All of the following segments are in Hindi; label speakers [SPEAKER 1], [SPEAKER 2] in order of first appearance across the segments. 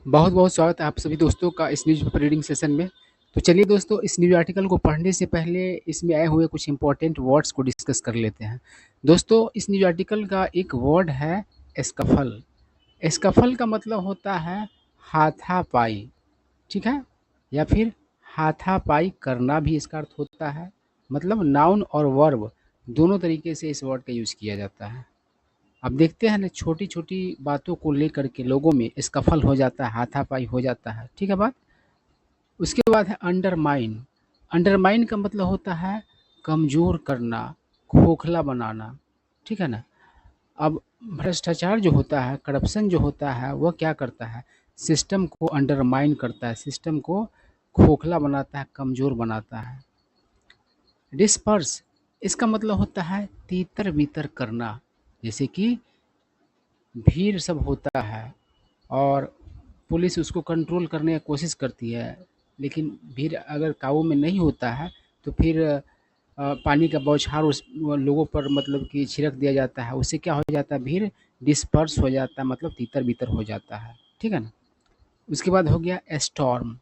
[SPEAKER 1] बहुत बहुत स्वागत है आप सभी दोस्तों का इस न्यूज़ पेपर रीडिंग सेशन में। तो चलिए दोस्तों, इस न्यूज़ आर्टिकल को पढ़ने से पहले इसमें आए हुए कुछ इंपॉर्टेंट वर्ड्स को डिस्कस कर लेते हैं। दोस्तों, इस न्यूज़ आर्टिकल का एक वर्ड है एस्कफल। एस्कफल का मतलब होता है हाथापाई, ठीक है? या फिर हाथापाई करना भी इसका अर्थ होता है। मतलब नाउन और वर्ब दोनों तरीके से इस वर्ड का यूज़ किया जाता है। अब देखते हैं ना, छोटी-छोटी बातों को लेकर के लोगों में स्कफल हो जाता है, हाथापाई हो जाता है, ठीक है बात? उसके बाद है अंडरमाइन। अंडरमाइन का मतलब होता है कमज़ोर करना, खोखला बनाना, ठीक है ना? अब भ्रष्टाचार जो होता है, करप्शन जो होता है, वह क्या करता है? सिस्टम को अंडरमाइन करता है, सिस्टम को खोखला बनाता है, कमज़ोर बनाता है। डिस्पर्स, इसका मतलब होता है तितर-बितर करना। जैसे कि भीड़ सब होता है और पुलिस उसको कंट्रोल करने की कोशिश करती है, लेकिन भीड़ अगर काबू में नहीं होता है तो फिर पानी का बौछार उस लोगों पर मतलब कि छिड़क दिया जाता है। उससे क्या हो जाता है? भीड़ डिस्पर्स हो जाता है, मतलब तितर-बितर हो जाता है, ठीक है ना? उसके बाद हो गया स्टॉर्म।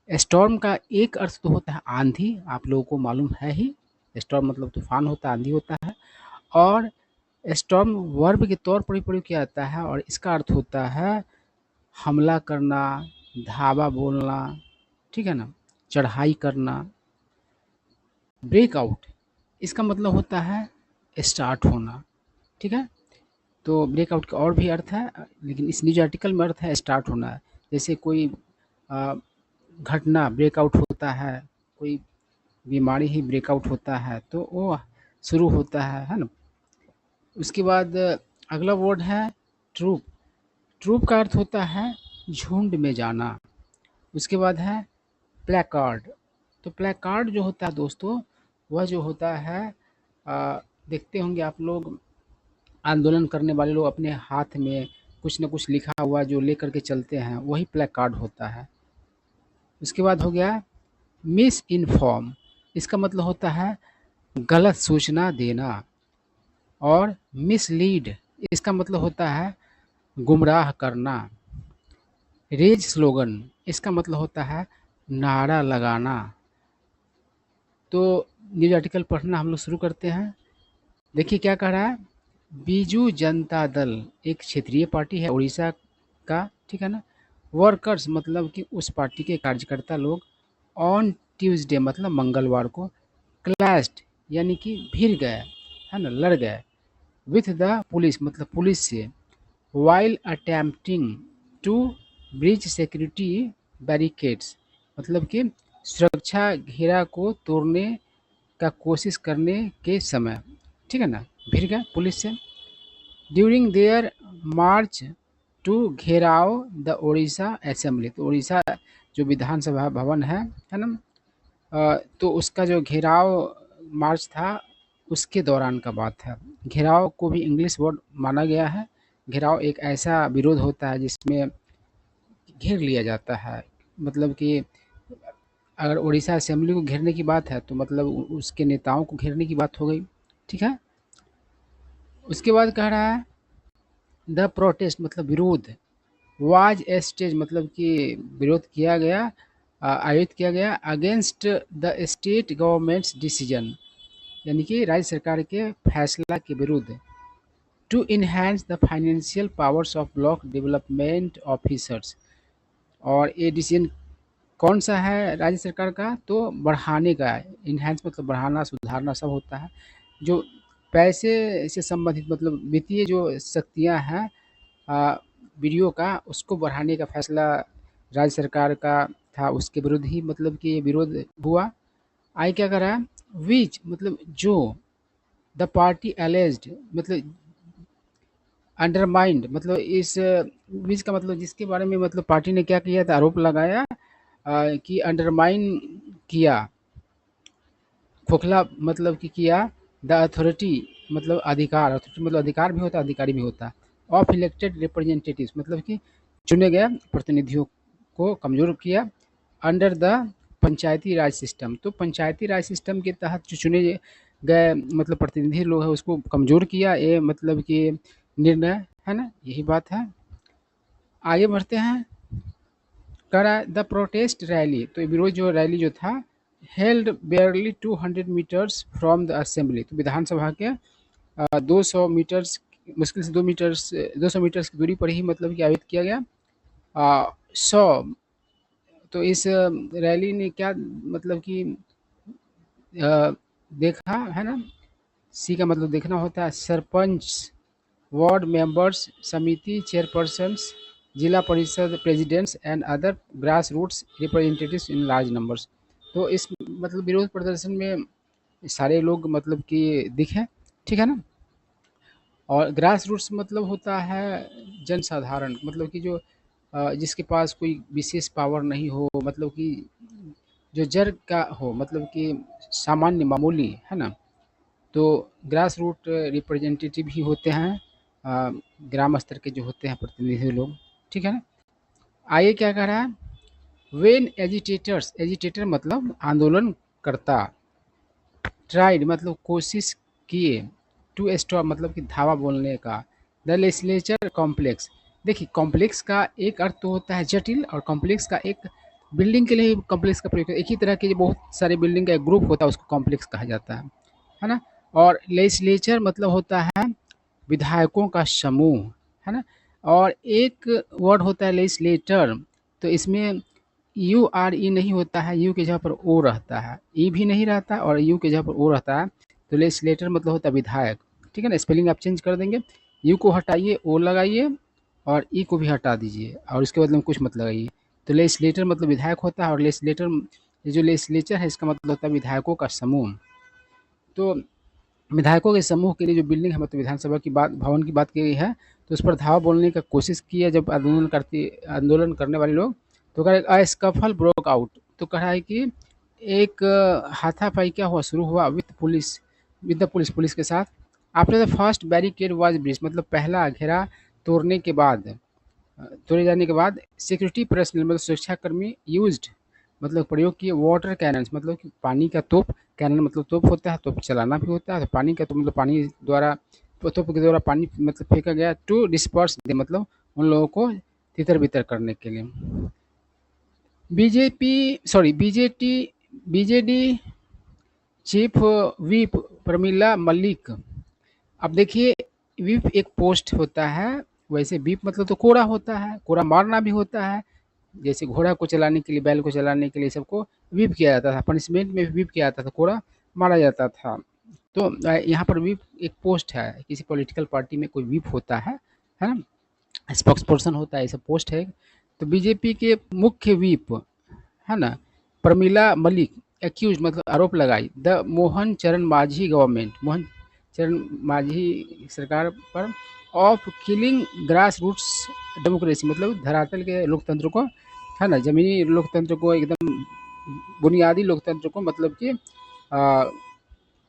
[SPEAKER 1] स्टॉर्म का एक अर्थ तो होता है आंधी, आप लोगों को मालूम है ही। स्टॉर्म मतलब तूफान होता है, आंधी होता है। और स्टॉर्म वर्ब के तौर पर भी प्रयोग किया जाता है और इसका अर्थ होता है हमला करना, धावा बोलना, ठीक है ना? चढ़ाई करना। ब्रेकआउट, इसका मतलब होता है स्टार्ट होना, ठीक है? तो ब्रेकआउट का और भी अर्थ है, लेकिन इस न्यूज़ आर्टिकल में अर्थ है स्टार्ट होना। जैसे कोई अ, घटना ब्रेकआउट होता है, कोई बीमारी ही ब्रेकआउट होता है, तो वो शुरू होता है ना? उसके बाद अगला वर्ड है ट्रूप। ट्रूप का अर्थ होता है झुंड में जाना। उसके बाद है प्लेकार्ड। तो प्लेकार्ड जो होता है दोस्तों, वह जो होता है देखते होंगे आप लोग, आंदोलन करने वाले लोग अपने हाथ में कुछ न कुछ लिखा हुआ जो लेकर के चलते हैं, वही प्लेकार्ड होता है। उसके बाद हो गया मिस इन्फॉर्म। इसका मतलब होता है गलत सूचना देना। और मिसलीड, इसका मतलब होता है गुमराह करना। रेज स्लोगन, इसका मतलब होता है नारा लगाना। तो न्यूज़ आर्टिकल पढ़ना हम लोग शुरू करते हैं। देखिए क्या कह रहा है। बीजू जनता दल एक क्षेत्रीय पार्टी है उड़ीसा का, ठीक है ना? वर्कर्स मतलब कि उस पार्टी के कार्यकर्ता लोग ऑन ट्यूसडे मतलब मंगलवार को क्लैश्ड यानी कि भिड़ गए, है ना, लड़ गए विथ द पुलिस मतलब पुलिस से, while attempting to breach security barricades मतलब कि सुरक्षा घेरा को तोड़ने का कोशिश करने के समय, ठीक है ना, भिड़ गए पुलिस से। ड्यूरिंग देयर मार्च टू घेराव द उड़ीसा असेंबली, तो उड़ीसा जो विधानसभा भवन है ना, तो उसका जो घेराव मार्च था उसके दौरान का बात है। घेराव को भी इंग्लिश वर्ड माना गया है। घेराव एक ऐसा विरोध होता है जिसमें घेर लिया जाता है, मतलब कि अगर उड़ीसा असेंबली को घेरने की बात है तो मतलब उसके नेताओं को घेरने की बात हो गई, ठीक है? उसके बाद कह रहा है द प्रोटेस्ट मतलब विरोध, वाज स्टेज मतलब कि विरोध किया गया, आयोजित किया गया against the state government's decision यानी कि राज्य सरकार के फैसला के विरुद्ध, to enhance the financial powers of block development officers. और ये डिसीजन कौन सा है राज्य सरकार का? तो बढ़ाने का है। इन्हेंस मतलब बढ़ाना, सुधारना सब होता है। जो पैसे से संबंधित मतलब वित्तीय जो शक्तियाँ हैं बीडीओ का, उसको बढ़ाने का फैसला राज्य सरकार का था, उसके विरुद्ध ही मतलब कि ये विरोध हुआ। आगे क्या करा? विच मतलब जो, द पार्टी एलेज्ड मतलब अंडरमाइंड मतलब इस विच का मतलब जिसके बारे में मतलब पार्टी ने क्या किया था, आरोप लगाया कि अंडरमाइन किया, खोखला मतलब कि किया, द अथॉरिटी मतलब अधिकार, अथॉरिटी मतलब अधिकार भी होता है, अधिकारी भी होता है, ऑफ इलेक्टेड रिप्रेजेंटेटिव्स मतलब कि चुने गए प्रतिनिधियों को कमज़ोर किया, under the panchayati raj system. तो पंचायती राज सिस्टम के तहत जो चुने गए मतलब प्रतिनिधि लोग हैं उसको कमज़ोर किया, ये मतलब कि निर्णय है ना, यही बात है। आगे बढ़ते हैं। कह रहा है द प्रोटेस्ट रैली, तो विरोध जो रैली जो था held barely 200 meters from the assembly, तो विधानसभा के 200 मीटर्स, मुश्किल से 200 मीटर्स की दूरी पर ही मतलब कि आयोजित किया गया। 100, तो इस रैली ने क्या मतलब कि देखा है ना, सी का मतलब देखना होता है। Sarpanch, ward members, samiti chairpersons, zila parishad presidents and other grassroots representatives in large numbers, तो इस मतलब विरोध प्रदर्शन में सारे लोग मतलब कि दिखे, ठीक है ना। और ग्रास रूट्स मतलब होता है जनसाधारण, मतलब कि जो जिसके पास कोई विशेष पावर नहीं हो, मतलब कि जो जड़ का हो, मतलब कि सामान्य मामूली, है ना। तो ग्रास रूट रिप्रेजेंटेटिव ही होते हैं, अ, ग्राम स्तर के जो होते हैं प्रतिनिधि लोग, ठीक है ना। आइए क्या कह रहा है, वेन एजिटेटर्स, एजिटेटर मतलब आंदोलनकर्ता, ट्राइड मतलब कोशिश किए, टू स्टॉप मतलब कि धावा बोलने का, द लेजिस्लेचर कॉम्प्लेक्स, देखिए कॉम्प्लेक्स का एक अर्थ तो होता है जटिल, और कॉम्प्लेक्स का एक बिल्डिंग के लिए कॉम्प्लेक्स का प्रयोग, एक ही तरह के बहुत सारे बिल्डिंग का एक ग्रुप होता है, उसको कॉम्प्लेक्स कहा जाता है ना। और लेजिस्लेचर मतलब होता है विधायकों का समूह, है ना। और एक वर्ड होता है लेजिस्लेटर, तो इसमें यू आर ई नहीं होता है, यू की जगह पर ओ रहता है, ई भी नहीं रहता और यू की जगह पर ओ रहता है, तो लेजिस्लेटर मतलब होता है विधायक, ठीक है ना। स्पेलिंग आप चेंज कर देंगे, यू को हटाइए, ओ लगाइए, और ई को भी हटा दीजिए, और उसके बदले में कुछ मत लगाइए। तो लेजिस्लेटर मतलब विधायक होता है, और लेजिस्लेटर, ये जो लेजिस्लेचर है इसका मतलब होता है विधायकों का समूह। तो विधायकों के समूह के लिए जो बिल्डिंग है, मतलब विधानसभा की बात, भवन की बात की गई है, तो उस पर धावा बोलने का कोशिश की है जब आंदोलन करने वाले लोग, तो कह रहे स्कफल ब्रोक आउट, तो कह रहा है कि एक हाथापाई क्या हुआ, शुरू हुआ विद द पुलिस, पुलिस के साथ। After the first barricade was breach, मतलब पहला घेरा तोड़ने के बाद, तोड़े जाने के बाद सिक्योरिटी पर्सनल मतलब सुरक्षाकर्मी यूज्ड मतलब प्रयोग किए वाटर कैनन्स, मतलब कि पानी का तोप, कैनन मतलब तोप होता है, तोप चलाना भी होता है, तो पानी का तो मतलब पानी द्वारा, तोप के द्वारा पानी मतलब फेंका गया, टू डिस्पर्स दे मतलब उन लोगों को तितर बितर करने के लिए। BJP, sorry BJT, BJD chief whip Pramila Malik, अब देखिए व्हिप एक पोस्ट होता है, वैसे व्हिप मतलब तो कोड़ा होता है, कोड़ा मारना भी होता है, जैसे घोड़ा को चलाने के लिए, बैल को चलाने के लिए सबको व्हिप किया जाता था, पनिशमेंट में व्हिप किया जाता था, कोड़ा मारा जाता था। तो यहाँ पर व्हिप एक पोस्ट है, किसी पॉलिटिकल पार्टी में कोई व्हिप होता है ना, स्पोक्स पर्सन होता है, ऐसा पोस्ट है। तो बीजेपी के मुख्य व्हिप, है ना, प्रमिला मलिक एक्यूज मतलब आरोप लगाई द मोहन चरण मांझी गवर्नमेंट, मोहन चरण मांझी सरकार पर, of killing grassroots democracy, मतलब धरातल के लोकतंत्र को, है ना, जमीनी लोकतंत्र को, एकदम बुनियादी लोकतंत्र को मतलब कि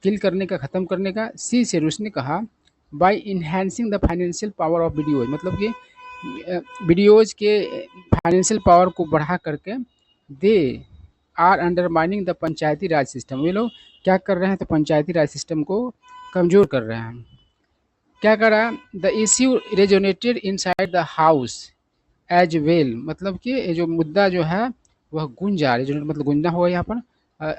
[SPEAKER 1] किल करने का, ख़त्म करने का। सी से उसने कहा by enhancing the financial power of BDOs, मतलब कि वीडियोज के फाइनेंशियल पावर को बढ़ा करके, they are undermining the panchayati raj system, ये लोग क्या कर रहे हैं, तो पंचायती राज सिस्टम को कमज़ोर कर रहे हैं। क्या कर रहा है, the issue resonated inside the house as well, मतलब कि ये जो मुद्दा जो है वह गूंजा, रेजोनेट मतलब गूंजना होगा यहाँ पर,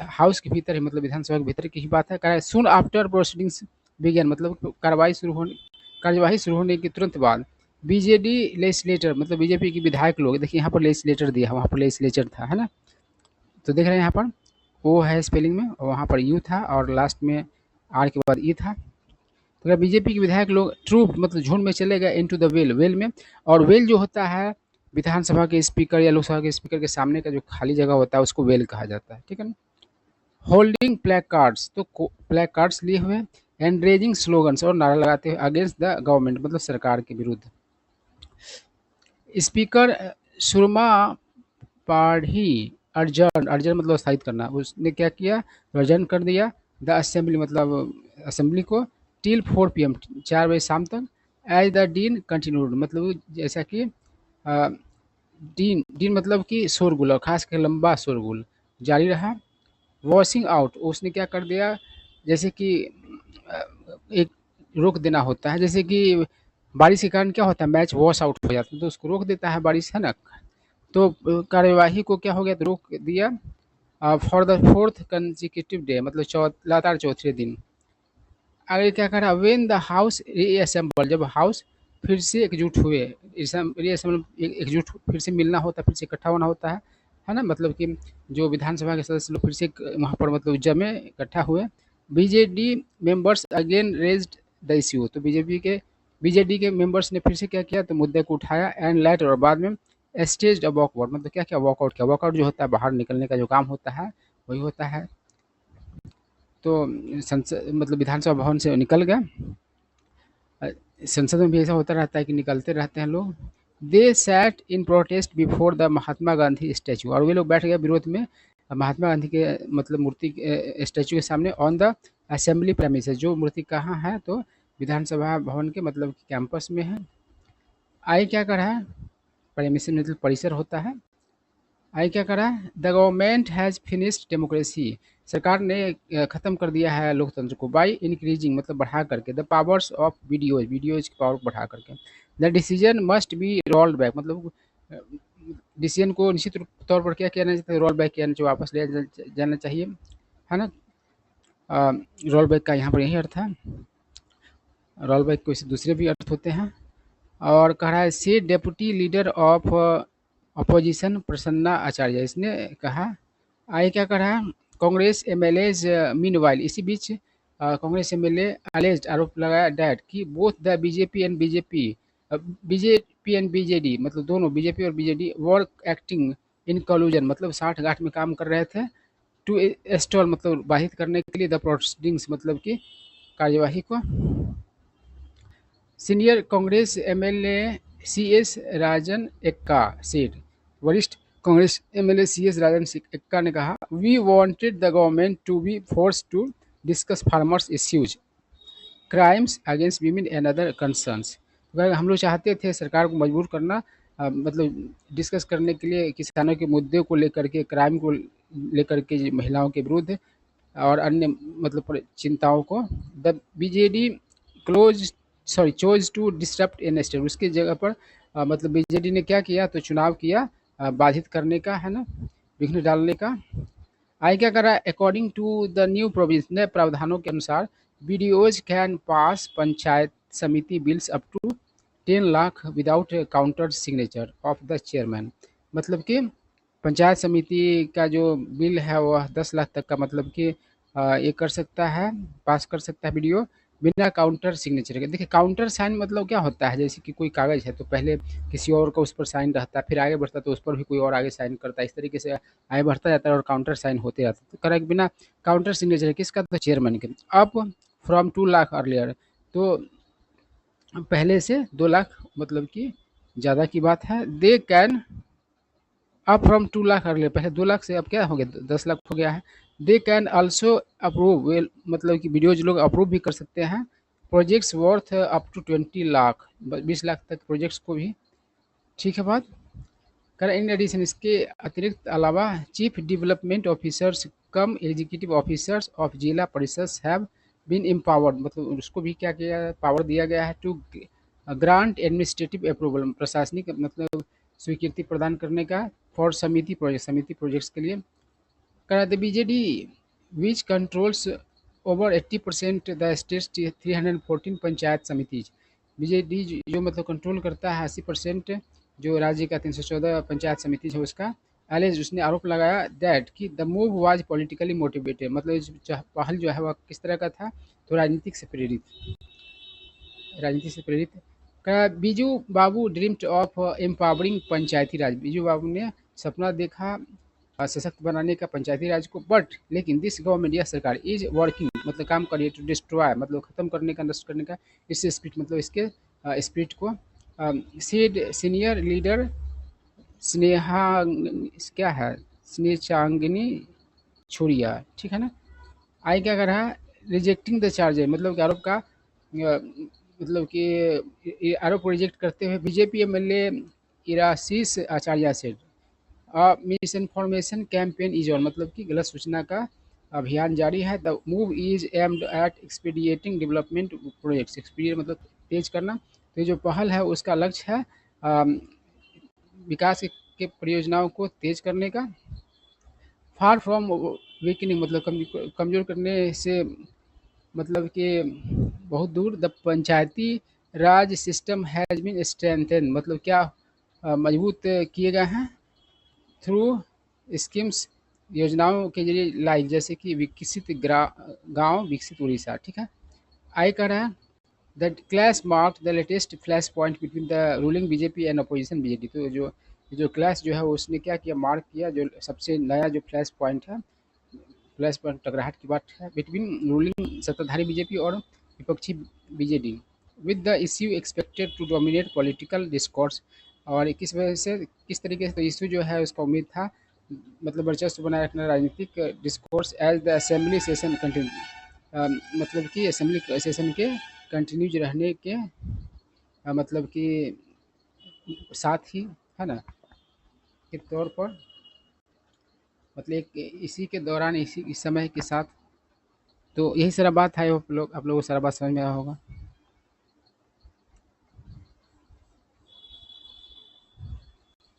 [SPEAKER 1] हाउस के भीतर ही, मतलब विधानसभा के भीतर की ही बात है। कह रहा है सुन आफ्टर प्रोसीडिंग्स बिगन, मतलब कार्यवाही शुरू होने के तुरंत बाद, बीजेडी लेजिस्लेटर मतलब बीजेपी की विधायक लोग, देखिए यहाँ पर लेजिस्लेटर दिया है, वहाँ पर लेजिस्लेचर था, है ना। तो देख रहे हैं यहाँ पर ओ है स्पेलिंग में, और वहाँ पर यू था, और लास्ट में आर के बाद ई था। तो क्या बीजेपी के विधायक लोग ट्रूप मतलब झुंड में चले गए इनटू द वेल, वेल में, और वेल जो होता है विधानसभा के स्पीकर या लोकसभा के स्पीकर के सामने का जो खाली जगह होता है उसको वेल कहा जाता है, ठीक है ना। होल्डिंग प्लेक कार्ड्स, तो प्लेक कार्ड्स लिए हुए, एंड रेजिंग स्लोगन्स और नारा लगाते हुए अगेंस्ट द गवर्नमेंट मतलब सरकार के विरुद्ध। स्पीकर सुरमा पाढ़ी अर्जन, अर्जन मतलब स्थायित करना, उसने क्या किया, अर्जन कर दिया द असेंबली मतलब असेंबली को, टिल 4 PM 4 बजे शाम तक, एज द डीन कंटिन्यूड मतलब जैसा कि डीन डीन मतलब कि शोरगुल, और खास कर लंबा शोरगुल जारी रहा। वॉशिंग आउट, उसने क्या कर दिया, जैसे कि अ, एक रोक देना होता है, जैसे कि बारिश के कारण क्या होता है, मैच वॉश आउट हो जाता है, तो उसको रोक देता है बारिश, है ना। तो कार्यवाही को क्या हो गया, तो रोक दिया for the fourth consecutive day, मतलब लगातार चौथे दिन। आगे क्या करा, व्हेन द हाउस रीअसेंबल, जब हाउस फिर से एकजुट हुए, रीअसेंबल एकजुट फिर से मिलना होता है, फिर से इकट्ठा होना होता है ना, मतलब कि जो विधानसभा के सदस्य लोग फिर से वहाँ पर मतलब जमे, इकट्ठा हुए। BJD members again raised the issue, तो बीजेडी के मेंबर्स ने फिर से क्या किया, तो मुद्दे को उठाया एंड लेटर, और बाद में स्टेज वॉकआउट, मतलब क्या क्या वॉकआउट किया, वॉकआउट जो होता है बाहर निकलने का जो काम होता है वही होता है। तो संसद मतलब विधानसभा भवन से निकल गया। अ, संसद में भी ऐसा होता रहता है कि निकलते रहते हैं लोग। They sat in protest before the Mahatma Gandhi statue, और वे लोग बैठ गए विरोध में महात्मा गांधी के मतलब मूर्ति स्टैचू के सामने ऑन द असेंबली प्रेमिसेस, जो मूर्ति कहाँ है, तो विधानसभा भवन के मतलब कैंपस में है। आई क्या कर रहा है, प्रेमिसेस मतलब परिसर होता है। आई क्या करा, the government has finished democracy, सरकार ने ख़त्म कर दिया है लोकतंत्र को, बाई इंक्रीजिंग मतलब बढ़ा करके, द पावर्स ऑफ वीडियोज की पावर को बढ़ा करके, the decision must be rolled back, मतलब डिसीजन को निश्चित तौर पर क्या किया जाना चाहिए, रोल बैक किया चाहिए, वापस ले जाना चाहिए, है ना। रोल बैक का यहाँ पर यही अर्थ है। रोल बैक को इससे दूसरे भी अर्थ होते हैं। और कह रहा है सी deputy leader of opposition Prasanna Acharya, इसने कहा। आगे क्या कर रहा है, कांग्रेस एमएलएज मीनवाइल, इसी बीच कांग्रेस एमएलए अलेज्ड, आरोप लगाया डैट कि both the BJP and BJD, मतलब दोनों बीजेपी और BJD work acting in collusion, मतलब साठ गांठ में काम कर रहे थे, टू स्टॉल मतलब बाधित करने के लिए द प्रोसीडिंग्स, मतलब कि कार्यवाही को। Senior Congress MLA C S Rajan Ekka said, वरिष्ठ Congress MLA C S Rajan Ekka ने कहा, we wanted the government to be force to discuss farmers issues, crimes against women and other concerns, हम लोग चाहते थे सरकार को मजबूर करना मतलब डिस्कस करने के लिए किसानों के मुद्दे को लेकर के, क्राइम को लेकर के, महिलाओं के विरुद्ध और अन्य मतलब चिंताओं को। The BJD close sorry chose to disturb in state, उसकी जगह पर मतलब बीजेडी ने क्या किया, तो चुनाव किया बाधित करने का, है ना, विघ्न डालने का। आगे क्या कर रहा है, according to the new provision, नए प्रावधानों के अनुसार BDOs can pass panchayat samiti bills up to 10 lakh without countersignature of the chairman, मतलब कि पंचायत समिति का जो बिल है वह 10 लाख तक का, मतलब कि ये कर सकता है, पास कर सकता है वीडियो बिना काउंटर सिग्नेचर के। देखिए काउंटर साइन मतलब क्या होता है, जैसे कि कोई कागज़ है तो पहले किसी और का उस पर साइन रहता है, फिर आगे बढ़ता है तो उस पर भी कोई और आगे साइन करता है, इस तरीके से आगे बढ़ता जाता है और काउंटर साइन होते जाता है। तो करेक्ट बिना काउंटर सिग्नेचर किसका, तो चेयरमैन के। अब फ्रॉम 2 लाख अर्लियर, तो पहले से 2 लाख मतलब कि ज़्यादा की बात है। दे कैन अब फ्रॉम 2 लाख अर्लियर, पहले 2 लाख से अब क्या हो गया, 10 लाख हो गया है। दे कैन ऑल्सो अप्रूव, वे मतलब कि वीडियोज लोग अप्रूव भी कर सकते हैं projects worth up to 20 lakh, 20 lakh तक प्रोजेक्ट्स को भी। ठीक है बात कर। इन एडिशन, इसके अतिरिक्त अलावा chief development officers come executive officers of जिला परिषद हैव बीन एम्पावर्ड, मतलब उसको भी क्या किया, पावर दिया गया है टू ग्रांट एडमिनिस्ट्रेटिव अप्रूवल, प्रशासनिक मतलब स्वीकृति प्रदान करने का, फॉर समिति प्रोजेक्ट्स के लिए। करा the BJD which controls over 80% the state's 314 panchayat samitis, BJD जो मतलब कंट्रोल करता है 80% जो राज्य का 314 पंचायत समिति है उसका। एलेज, उसने आरोप लगाया दैट कि the move was politically motivated, मतलब पहल जो है वह किस तरह का था, तो राजनीति से प्रेरित। का बीजू बाबू ड्रीम्ड ऑफ एम्पावरिंग पंचायती राज, बीजू बाबू ने सपना देखा सशक्त बनाने का पंचायती राज को, बट लेकिन दिस गवर्नमेंट, यह सरकार इज वर्किंग मतलब काम कर रही है टू डिस्ट्रॉय मतलब खत्म करने का, नष्ट करने का, इस स्पिरिट मतलब इसके स्पिरिट को। सीड सीनियर लीडर स्नेहा क्या है, स्नेचांगिनी छुरिया, ठीक है ना। आई क्या कर रहा है, रिजेक्टिंग द चार्जर, मतलब कि आरोप का मतलब कि आरोप को रिजेक्ट करते हुए बीजेपी एमएलए इराशीष आचार्य से misinformation campaign is on, मतलब कि गलत सूचना का अभियान जारी है। The move is aimed at expediting development projects, expedite मतलब तेज करना, तो ये जो पहल है उसका लक्ष्य है विकास के के परियोजनाओं को तेज करने का। फार फ्रॉम वीकनिंग मतलब कमज़ोर करने से मतलब कि बहुत दूर। The panchayati raj system has been strengthen मतलब क्या मजबूत किए गए हैं थ्रू स्कीम्स योजनाओं के जरिए लाइव जैसे कि विकसित गांव विकसित उड़ीसा। ठीक है, आई कह रहा है that clash mark the latest flash point between the ruling BJP and opposition BJD. तो जो क्लैश जो है उसने क्या किया, मार्क किया जो सबसे नया जो फ्लैश पॉइंट है, फ्लैश पॉइंट टकराहट की बात है बिटवीन रूलिंग सत्ताधारी बीजेपी और विपक्षी BJD with the issue expected to dominate political discourse. और किस वजह से, किस तरीके से, तो इशू जो है उसका उम्मीद था मतलब वर्चस्व बनाए रखना राजनीतिक discourse as the assembly session continue मतलब कि असेंबली सेशन के कंटिन्यूज रहने के मतलब कि साथ ही है ना के तौर पर मतलब एक इसी के दौरान इसी इस समय के साथ। तो यही सारा बात है, आप लोगों को सारा बात समझ में आया होगा।